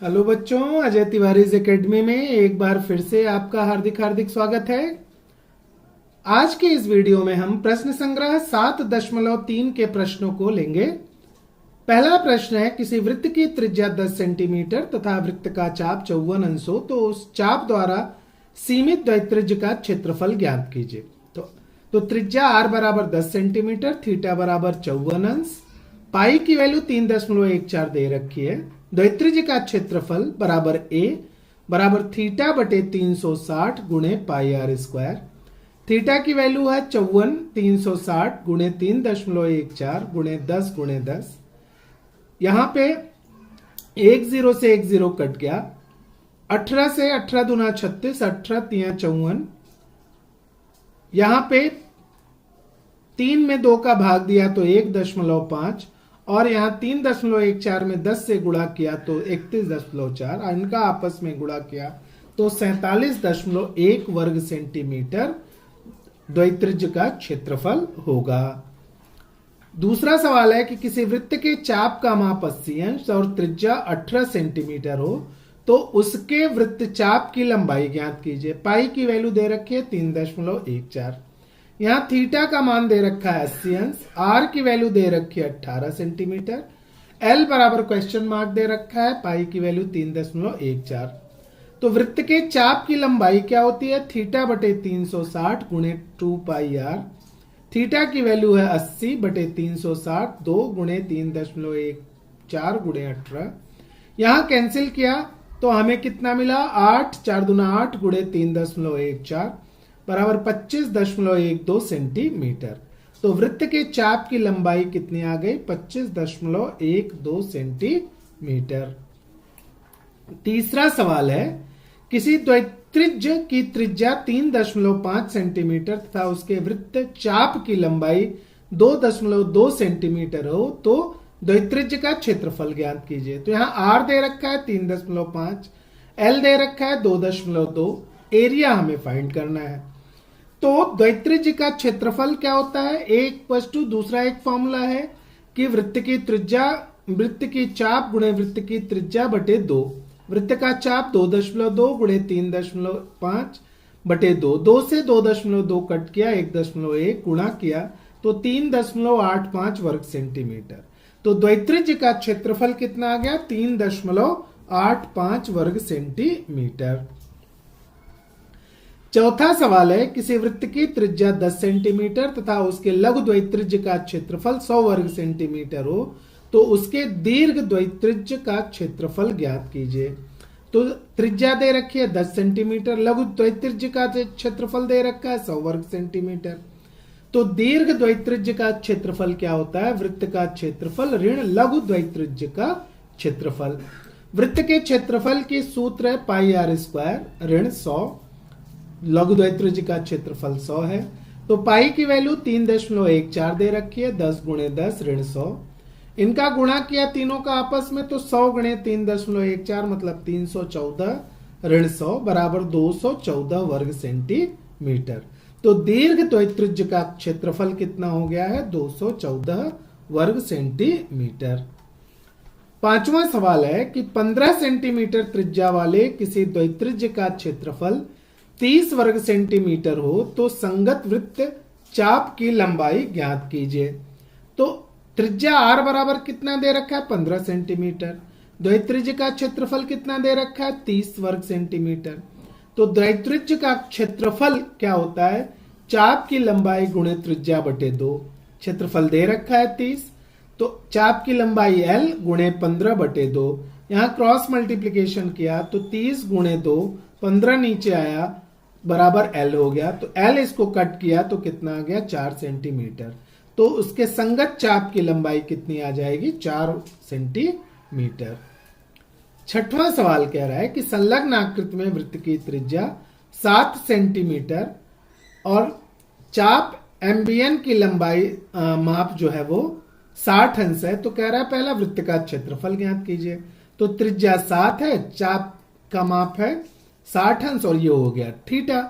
Hello बच्चों, Ajay Tiwari academy में एक बार फिर से आपका हार्दिक हार्दिक स्वागत है। आज के इस वीडियो में हम प्रश्न संग्रह 7.3 के प्रश्नों को लेंगे। पहला प्रश्न है, किसी वृत्त की त्रिज्या 10 सेंटीमीटर तथा वृत्त का चाप 54 अंश हो तो उस चाप द्वारा सीमित द्वैत्रिज्य का क्षेत्रफल ज्ञात कीजिए। तो त्रिज्या r बराबर 10 सेंटीमीटर, थीटा बराबर 54 अंश, पाई की वैल्यू 3.14 दे रखी है। द्वैत्रिज्य का क्षेत्रफल बराबर a बराबर थीटा बटे 360 गुणे पाई आर स्क्वायर। थीटा की वैल्यू है 54, 360 गुणे 3.14 गुणे 10 गुणे 10। यहां पे एक जीरो से एक जीरो कट गया। 18 से 18 दूना 36, 18 तिया 54। यहां पे 3 में 2 का भाग दिया तो 1.5 और यहां 3.14 में 10 से गुणा किया तो 31.4। इनका आपस में गुणा किया तो 47.1 वर्ग सेंटीमीटर द्वैत्रिज्य का क्षेत्रफल होगा। दूसरा सवाल है कि किसी वृत्त के चाप का माप 80 अंश और त्रिज्या 18 सेंटीमीटर हो तो उसके वृत्त चाप की लंबाई ज्ञात कीजिए। पाई की वैल्यू दे रखी है 3.14। यहां थीटा का मान दे रखा है 80 अंश, आर की वैल्यू दे रखी है 18 सेंटीमीटर, एल बराबर क्वेश्चन मार्क दे रखा है, पाई की वैल्यू 3.14। तो वृत्त के चाप की लंबाई क्या होती है? थीटा बटे 360 गुणे 2 पाई आर। थीटा की वैल्यू है 80 बटे 360, 2 गुणे 3.14 गुणे 18। यहां कैंसिल किया तो हमें कितना मिला? 8, 4 दूना 8 गुणे 3.14 बराबर 25.12 सेंटीमीटर। तो वृत्त के चाप की लंबाई कितनी आ गई? 25.12 सेंटीमीटर। तीसरा सवाल है, किसी द्वैत्रिज्य की त्रिज्या 3.5 सेंटीमीटर तथा उसके वृत्त चाप की लंबाई 2.2 सेंटीमीटर हो तो द्वैत्रिज्य का क्षेत्रफल ज्ञात कीजिए। तो यहां आर दे रखा है 3.5, एल दे रखा है 2.2, एरिया हमें फाइंड करना है। तो द्वैत्रिज्य का क्षेत्रफल क्या होता है? एक वस्तु, दूसरा एक फॉर्मूला है कि वृत्त की त्रिज्या, वृत्त की चाप गुणे वृत्त की त्रिज्या बटे 2। वृत्त का चाप 2.2 गुणे 3.5 बटे 2। 2 से 2.2 कट किया, 1.1 गुणा किया तो 3.85 वर्ग सेंटीमीटर। तो द्वैत्रिज्य का क्षेत्रफल कितना आ गया? 3.85 वर्ग सेंटीमीटर। चौथा सवाल है, किसी वृत्त की त्रिज्या 10 सेंटीमीटर तथा उसके लघु द्वैत्रिज्य का क्षेत्रफल 100 वर्ग सेंटीमीटर हो तो उसके दीर्घ द्वैत्रिज्य का क्षेत्रफल ज्ञात कीजिए। तो त्रिज्या दे रखी है 10 सेंटीमीटर, लघु द्वैत्रिज्य का क्षेत्रफल दे रखा है 100 वर्ग सेंटीमीटर। तो दीर्घ द्वैत्रिज्य का क्षेत्रफल क्या होता है? वृत्त का क्षेत्रफल ऋण लघु द्वैत्रिज्य का क्षेत्रफल। वृत्त के क्षेत्रफल की सूत्र है पाई आर स्क्वायर ऋण 100। लघु द्वैत्रिज्य का क्षेत्रफल 100 है तो पाई की वैल्यू 3.14 दे रखी है, 10 गुणे 10 ऋण 100। इनका गुणा किया तीनों का आपस में तो 100 गुणे 3.14 मतलब 314 ऋण 100 बराबर 214 वर्ग सेंटीमीटर। तो दीर्घ द्वैत्रिज्य का क्षेत्रफल कितना हो गया है? 214 वर्ग सेंटीमीटर। पांचवा सवाल है कि 15 सेंटीमीटर त्रिज्या वाले किसी द्वैत्रिज्य का क्षेत्रफल 30 वर्ग सेंटीमीटर हो तो संगत वृत्त चाप की लंबाई ज्ञात कीजिए। तो त्रिज्या r बराबर कितना दे रखा है? 15 सेंटीमीटर। द्वैत्रिज्य का क्षेत्रफल कितना दे रखा है? 30 वर्ग सेंटीमीटर। तो द्वैत्रिज्य का क्षेत्रफल क्या होता है? चाप की लंबाई गुणे त्रिज्या बटे 2। क्षेत्रफल दे रखा है 30, तो चाप की लंबाई l गुणे 15 बटे 2। यहां क्रॉस मल्टीप्लीकेशन किया तो 30 गुणे 2, 15 नीचे आया बराबर l हो गया। तो l इसको कट किया तो कितना आ गया? 4 सेंटीमीटर। तो उसके संगत चाप की लंबाई कितनी आ जाएगी? 4 सेंटीमीटर। छठवां सवाल कह रहा है कि संलग्न आकृति में वृत्त की त्रिज्या 7 सेंटीमीटर और चाप एम्बियन की लंबाई माप जो है वो 60 अंश है। तो कह रहा है पहला वृत्त का क्षेत्रफल ज्ञात कीजिए। तो त्रिज्या 7 है, चाप का माप है 60 अंश और ये हो गया थीटा।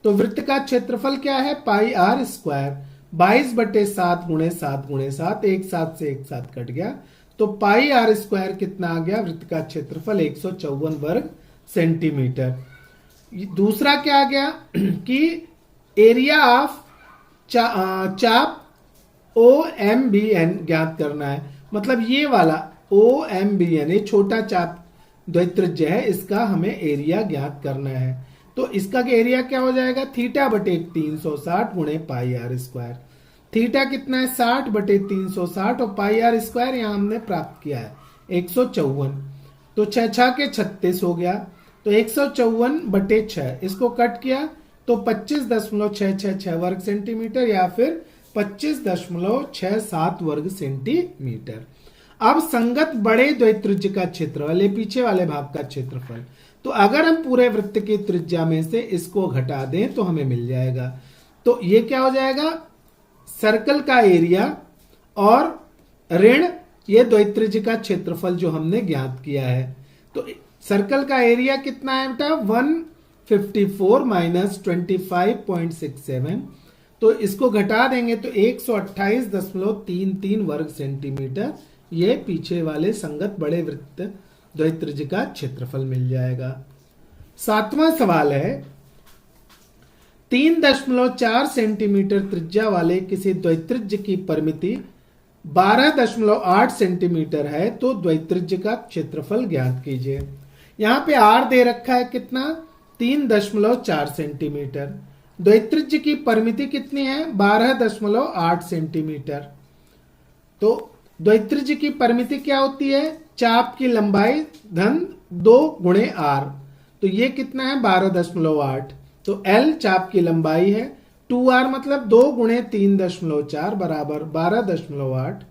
तो वृत्त का क्षेत्रफल क्या है? पाई आर स्क्वायर 22 बटे 7 गुणे 7 गुणे 7, एक साथ से एक साथ कट गया तो पाई आर स्क्वायर कितना आ गया, वृत्त का क्षेत्रफल 154 वर्ग सेंटीमीटर। दूसरा क्या आ गया कि एरिया ऑफ चाप ओ एम बी एन ज्ञात करना है। मतलब ये वाला ओ एम बी एन, ये छोटा चाप द्वित्रिज्य है, इसका हमें एरिया ज्ञात करना है। तो इसका एरिया क्या हो जाएगा, थीटा बटे 360 गुणे पाई आर स्क्वायर। थीटा कितना है, 60 बटे 360, और पाई आर स्क्वायर यहां हमने प्राप्त किया है 154। तो 6 6 के 36 हो गया। तो 154 बटे 6, इसको कट किया तो 25.666 वर्ग सेंटीमीटर या फिर 25.67 वर्ग सेंटीमीटर। अब संगत बड़े द्वित्रिज्य का क्षेत्रफल, ये पीछे वाले भाग का क्षेत्रफल, तो अगर हम पूरे वृत्त की त्रिज्या में से इसको घटा दें तो हमें मिल जाएगा। तो ये क्या हो जाएगा, सर्कल का एरिया और ऋण ये द्वित्रिज्य का क्षेत्रफल जो हमने ज्ञात किया है। तो सर्कल का एरिया कितना है बेटा, 154 माइनस 25.67, तो इसको घटा देंगे तो 128.33 वर्ग सेंटीमीटर ये पीछे वाले संगत बड़े वृत्त द्वित्रिज्य का क्षेत्रफल मिल जाएगा। 7वां सवाल है, 3.4 सेंटीमीटर त्रिज्या वाले किसी द्वित्रिज्य की परिमिति 12.8 सेंटीमीटर है तो द्वित्रिज्य का क्षेत्रफल ज्ञात कीजिए। यहां पे आर दे रखा है कितना, 3.4 सेंटीमीटर। द्वित्रिज्य की परिमिति कितनी है, 12.8 सेंटीमीटर। तो द्वित्रिज्य की परिमिति क्या होती है, चाप की लंबाई धन 2 गुणे आर, तो ये कितना है 12.8। तो एल चाप की लंबाई है, 2r मतलब 2 गुणे 3.4 बराबर 12.8।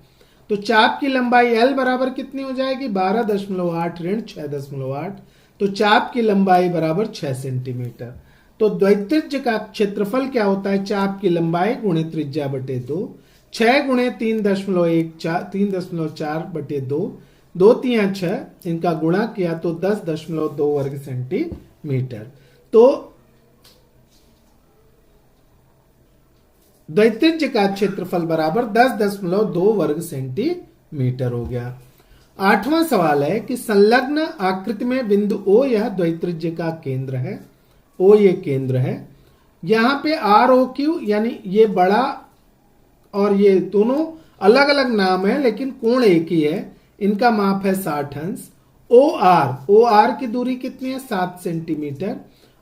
तो चाप की लंबाई एल बराबर कितनी हो जाएगी, 12.8 ऋण 6.8, तो चाप की लंबाई बराबर 6 सेंटीमीटर। तो द्वित्रिज्य का क्षेत्रफल क्या होता है, चाप की लंबाई गुणे त्रिज्या बटे 2, 6 गुणे 3.4 बटे 2, 2 3 6, इनका गुणा किया तो 10.2 वर्ग सेंटीमीटर। तो द्वित्रिज्य का क्षेत्रफल बराबर 10.2 वर्ग सेंटीमीटर हो गया। 8वां सवाल है कि संलग्न आकृति में बिंदु O यह द्वित्रिज्य का केंद्र है, O ये केंद्र है। यहां पे आर ओ क्यू यानी ये बड़ा और ये दोनों अलग अलग नाम है लेकिन कोण एक ही है, इनका माप है 60 अंश। ओ आर की दूरी कितनी है, 7 सेंटीमीटर,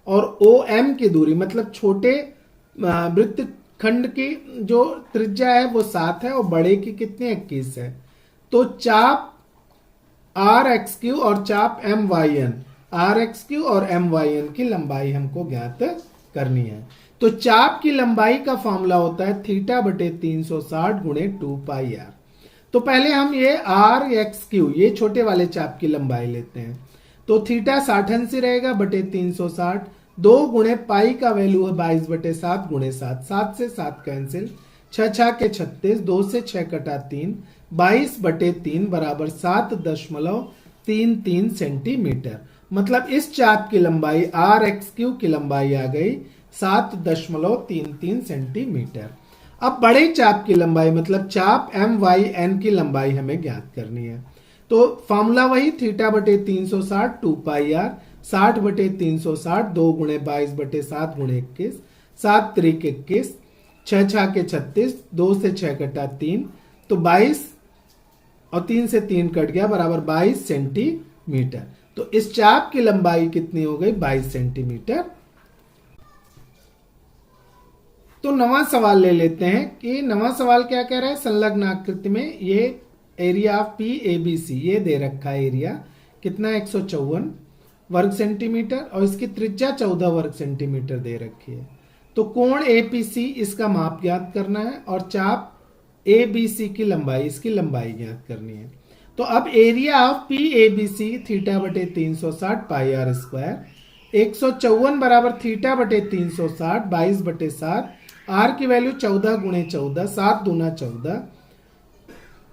और ओ एम की दूरी मतलब छोटे वृत्त खंड की जो त्रिज्या है वो 7 है और बड़े की कितनी 21 है। तो चाप आर एक्स क्यू और चाप M Y N, R X Q और एम वाई एन की लंबाई हमको ज्ञात करनी है। तो चाप की लंबाई का फॉर्मूला होता है थीटा बटे 360 गुणे 2 पाई आर। तो पहले हम ये आर एक्स क्यू ये छोटे वाले चाप की लंबाई लेते हैं, तो थीटा 60 अंश ही रहेगा बटे 360, 2 गुणे पाई का वैल्यू है 22 बटे 7 गुणे 7, 7 से 7 कैंसिल, 6 6 के 36, 2 से 6 कटा 3, 22 बटे 3 बराबर 7.33 सेंटीमीटर। मतलब इस चाप की लंबाई आर एक्स क्यू की लंबाई आ गई 7.33 सेंटीमीटर। अब बड़े चाप की लंबाई मतलब चाप एम वाई एन की लंबाई हमें ज्ञात करनी है। तो फॉर्मूला वही थीटा बटे 360 2 पाई आर, 60 बटे 360, 2 गुणे 22 बटे 7 गुणे 21, 7 त्रिक 21, 6 6 के 36, 2 से 6 कटा 3, तो 22 और 3 से 3 कट गया बराबर 22 सेंटीमीटर। तो इस चाप की लंबाई कितनी हो गई, 22 सेंटीमीटर। तो नवा सवाल ले लेते हैं कि नवा सवाल क्या कह रहा है, संलग्न आकृति में ये area of P A B C ये दे रखा है, एरिया कितना 154 वर्ग सेंटीमीटर और इसकी त्रिज्या 14 वर्ग सेंटीमीटर दे रखी है। तो कोण एपीसी इसका माप ज्ञात करना है और चाप ए बी सी की लंबाई, इसकी लंबाई ज्ञात करनी है। तो अब area of P A B C theta बटे 360 पाई आर स्क्वायर, 154 बराबर थीटा बटे 360 22 बटे 7, आर की वैल्यू 14 गुणे 14, 7 दूना 14।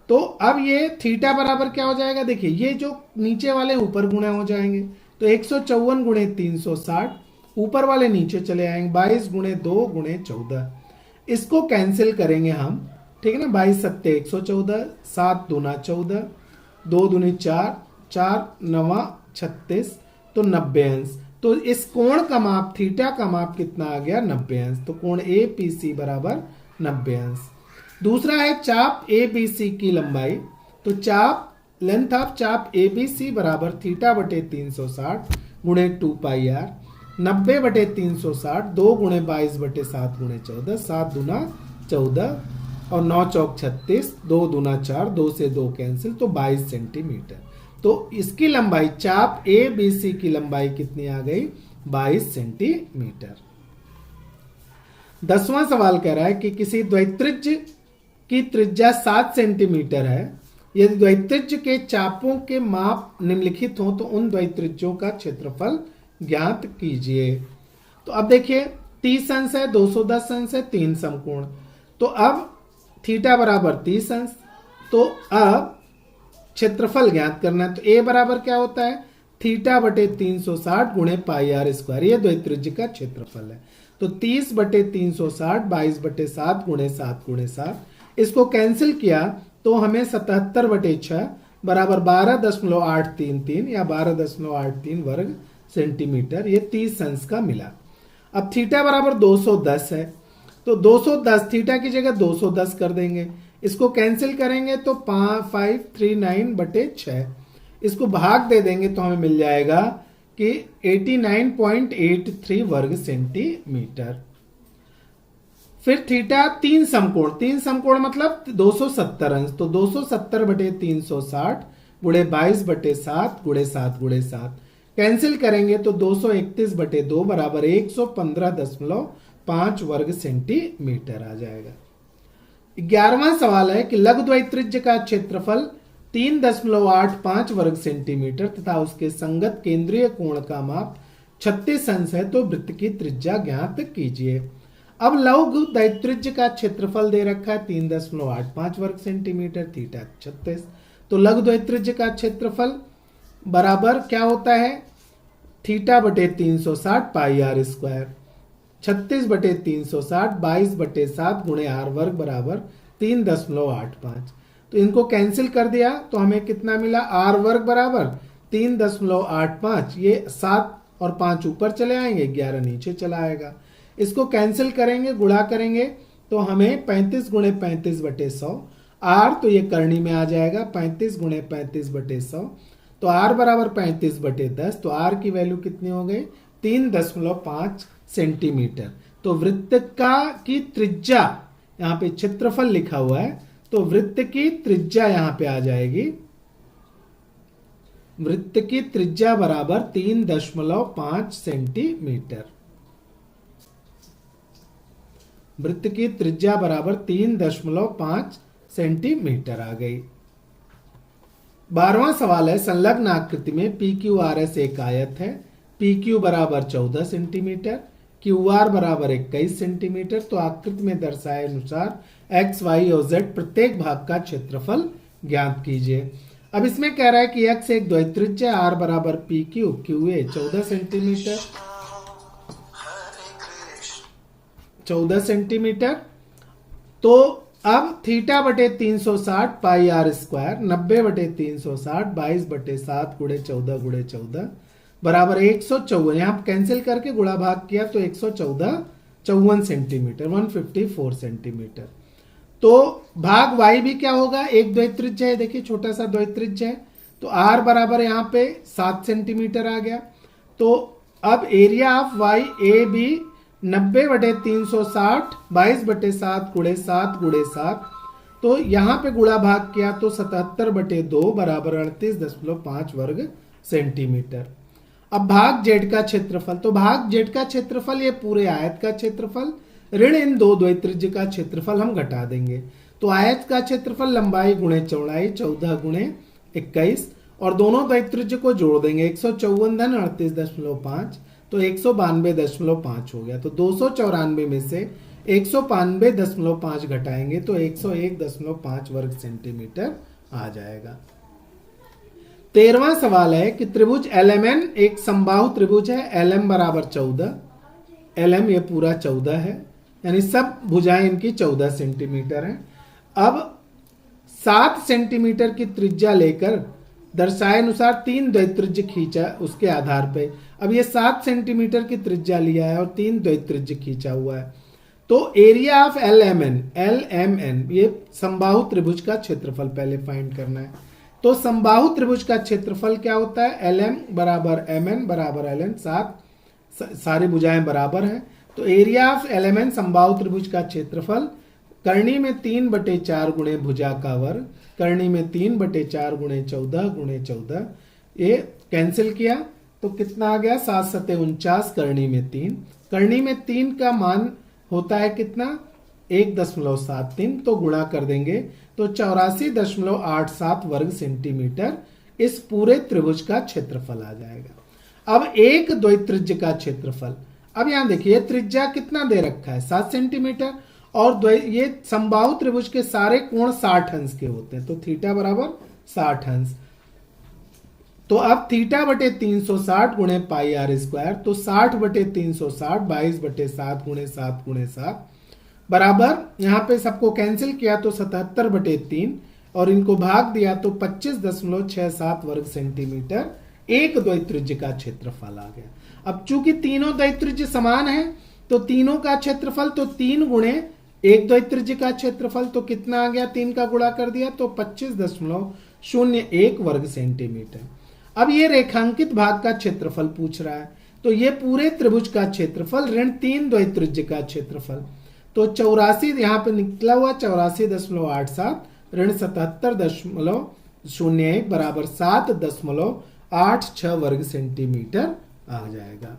तो अब ये थीटा बराबर क्या हो जाएगा, देखिए ये जो नीचे वाले ऊपर गुणे हो जाएंगे, तो 154 गुणे 360, ऊपर वाले नीचे चले आएंगे, 22 गुणे 2 गुणे 14, इसको कैंसिल करेंगे हम, ठीक है ना, 22 सत्ते 114, 7 दूना 14, 2 दूनी 4, 4 9 36, तो 90 अंश। तो इस कोण का माप थीटा का माप कितना आ गया? 90 अंश। तो कोण ए पी सी बराबर 90 अंश। दूसरा है चाप ए बी सी की लंबाई। तो चाप लेंथ ऑफ चाप ए बी सी बराबर थीटा बटे 360 गुणे 2 पाई आर। 90 बटे 360 2 गुणे 22 बटे 7 गुणे 14, 7 दूना 14 और 9 चौक 36, 2 दूना 4, 2 से 2 कैंसिल, तो 22 सेंटीमीटर। तो इसकी लंबाई चाप ए बी सी की लंबाई कितनी आ गई? 22 सेंटीमीटर। 10वां सवाल कह रहा है कि किसी द्वैत्रिज्य की त्रिज्या 7 सेंटीमीटर है। यदि द्वैत्रिज्य के चापों के माप निम्नलिखित हो तो उन द्वैत्रिज्यों का क्षेत्रफल ज्ञात कीजिए। तो अब देखिए 30 अंश है, 210 अंश है, 3 समकोण। तो अब थीटा बराबर 30 अंश। तो अब क्षेत्रफल ज्ञात करना है। तो ए बराबर क्या होता है? थीटा बटे 360 गुणे पाई आर स्क्वायर। ये द्वैत्रिज्य का क्षेत्रफल है। तो 30 बटे 360 22 बटे 7 गुणे 7 गुणे 7। इसको कैंसिल किया तो हमें 77 बटे 6 बराबर 12.833 या 12.83 वर्ग सेंटीमीटर, ये 30 अंश का मिला। अब थीटा बराबर 210 है। तो 210 थीटा की जगह 210 कर देंगे। इसको कैंसिल करेंगे तो 539 बटे 6। इसको भाग दे देंगे तो हमें मिल जाएगा कि 89.83 वर्ग सेंटीमीटर। फिर थीटा 3 समकोण मतलब 270 अंश। तो 270 बटे 360 गुणे 22 बटे 7 गुणे 7 गुणे 7 कैंसिल करेंगे तो 231 बटे 2 बराबर 115.5 वर्ग सेंटीमीटर आ जाएगा। 11वां सवाल है कि लघु द्वैत्रिज्य का क्षेत्रफल 3.85 वर्ग सेंटीमीटर तथा उसके संगत केंद्रीय कोण का माप 36 अंश है, तो वृत्त की त्रिज्या ज्ञात कीजिए। अब लघु द्वैत्रिज्य का क्षेत्रफल दे रखा है 3.85 वर्ग सेंटीमीटर, थीटा 36। तो लघु द्वैत्रिज्य का क्षेत्रफल बराबर क्या होता है? थीटा बटे 360 पाई आर स्क्वायर। 36 बटे 360 22 बटे 7 गुणे आर वर्ग बराबर 3.85। तो इनको कैंसिल कर दिया तो हमें कितना मिला? आर वर्ग बराबर 3.85। ये 7 और 5 ऊपर चले आएंगे, 11 नीचे चला आएगा। इसको कैंसिल करेंगे, गुणा करेंगे तो हमें 35 गुणे 35 बटे 100 आर, तो ये करनी में आ जाएगा 35 गुणे 35 बटे 100। तो आर बराबर 35 बटे 10। तो आर की वैल्यू कितनी हो गई? 3.5 सेंटीमीटर। तो वृत्त की त्रिज्या, यहाँ पे क्षेत्रफल लिखा हुआ है तो वृत्त की त्रिज्या यहां पे आ जाएगी। वृत्त की त्रिज्या बराबर 3.5 सेंटीमीटर। वृत्त की त्रिज्या बराबर 3.5 सेंटीमीटर आ गई। 12वां सवाल है संलग्न आकृति में पी क्यू आर एस एक आयत है। पी क्यू बराबर 14 सेंटीमीटर, क्यू आर बराबर 21 सेंटीमीटर। तो आकृति में दर्शाए अनुसार एक्स वाई और जेड प्रत्येक भाग का क्षेत्रफल ज्ञात कीजिए। अब इसमें कह रहा है कि एक्स एक द्वैत्रिज्य, आर बराबर P Q, Q A 14 centimetre, 14 centimetre. तो अब थीटा बटे 360 पाई आर स्क्वायर 90 बटे 360 22 बटे 7 गुणे 14 गुणे 14 बराबर 154। यहां कैंसिल करके गुणा भाग किया तो 154 सेंटीमीटर, 154 सेंटीमीटर। तो भाग y भी क्या होगा? एक द्वैत्रिज्य है, देखिए छोटा सा द्वैत्रिज्य है। तो r बराबर यहाँ पे 7 सेंटीमीटर आ गया। तो अब area of y A B 90 बटे 360 22 बटे 7 गुणे 7 गुणे 7। तो यहाँ पे गुणा भाग किया तो 77 बटे 2 बराबर 38.5 वर्ग सेंटीमीटर। अब भाग जेड का क्षेत्रफल, तो भाग जेड का क्षेत्रफल ये पूरे आयत का क्षेत्रफल ऋण इन दो द्वैत्रिज्य का क्षेत्रफल हम घटा देंगे। तो आयत का क्षेत्रफल लंबाई गुणे चौड़ाई 14 गुणे 21 और दोनों द्वैत्रिज्य को जोड़ देंगे 154 धन 38.5, तो 192.5 हो गया। तो 294 में से 192.5 घटाएंगे तो 101.5 वर्ग सेंटीमीटर आ जाएगा। 13वां सवाल है कि त्रिभुज LMN एक समबाहु त्रिभुज है। LM बराबर 14, LM ये पूरा 14 है, यानी सब भुजाएं इनकी 14 सेंटीमीटर हैं। अब 7 सेंटीमीटर की त्रिज्या लेकर दर्शाए अनुसार 3 द्वैत्रिज्य खींचा उसके आधार पे। अब ये 7 सेंटीमीटर की त्रिज्या लिया है और 3 द्वैत्रिज्य खींचा हुआ है, तो area of L M N ये समबाहु त्रिभुज का क्षेत्रफल पहले फाइंड करना है। तो समबाहु त्रिभुज का क्षेत्रफल क्या होता है, एल एम बराबर एम एन बराबर एल एन, सारी भुजाएं बराबर हैं। तो area of L M N समबाहु त्रिभुज का क्षेत्रफल करनी में 3/4 गुणे भुजा का वर्ग, करनी में 3/4 गुणे 14 ये कैंसिल किया तो कितना आ गया, 7 सते 49, करनी में 3, करनी में 3 का मान होता है कितना 1.73, तो गुणा कर देंगे तो 84.87 वर्ग सेंटीमीटर इस पूरे त्रिभुज का क्षेत्रफल आ जाएगा। अब एक द्वैत्रिज्य का क्षेत्रफल, अब यहां देखिए त्रिज्या कितना दे रखा है 7 सेंटीमीटर और ये समबाहु त्रिभुज के सारे कोण 60 अंश के होते हैं, तो थीटा बराबर 60 अंश। तो अब थीटा बटे 360 गुणे पाई आर स्क्वायर, तो 60 बटे 360 22/7 गुणे 7 गुणे 7 बराबर, यहां पे सबको कैंसिल किया तो 77/3 और इनको भाग दिया तो 25.67 वर्ग सेंटीमीटर एक द्वैत्रिज्य का क्षेत्रफल आ गया। अब चूंकि तीनों द्वैत्रिज्य समान है तो तीनों का क्षेत्रफल तो 3 गुणे एक द्वैत्रिज्य का क्षेत्रफल, तो कितना आ गया, 3 का गुणा कर दिया तो 25.01 वर्ग सेंटीमीटर। अब ये रेखांकित भाग का क्षेत्रफल पूछ रहा है, तो ये पूरे त्रिभुज का क्षेत्रफल ऋण 3 द्वैत्रिज्य का क्षेत्रफल, तो 84 यहां पे निकला हुआ 84.87 ऋण 77.01 बराबर 7.86 वर्ग सेंटीमीटर आ जाएगा।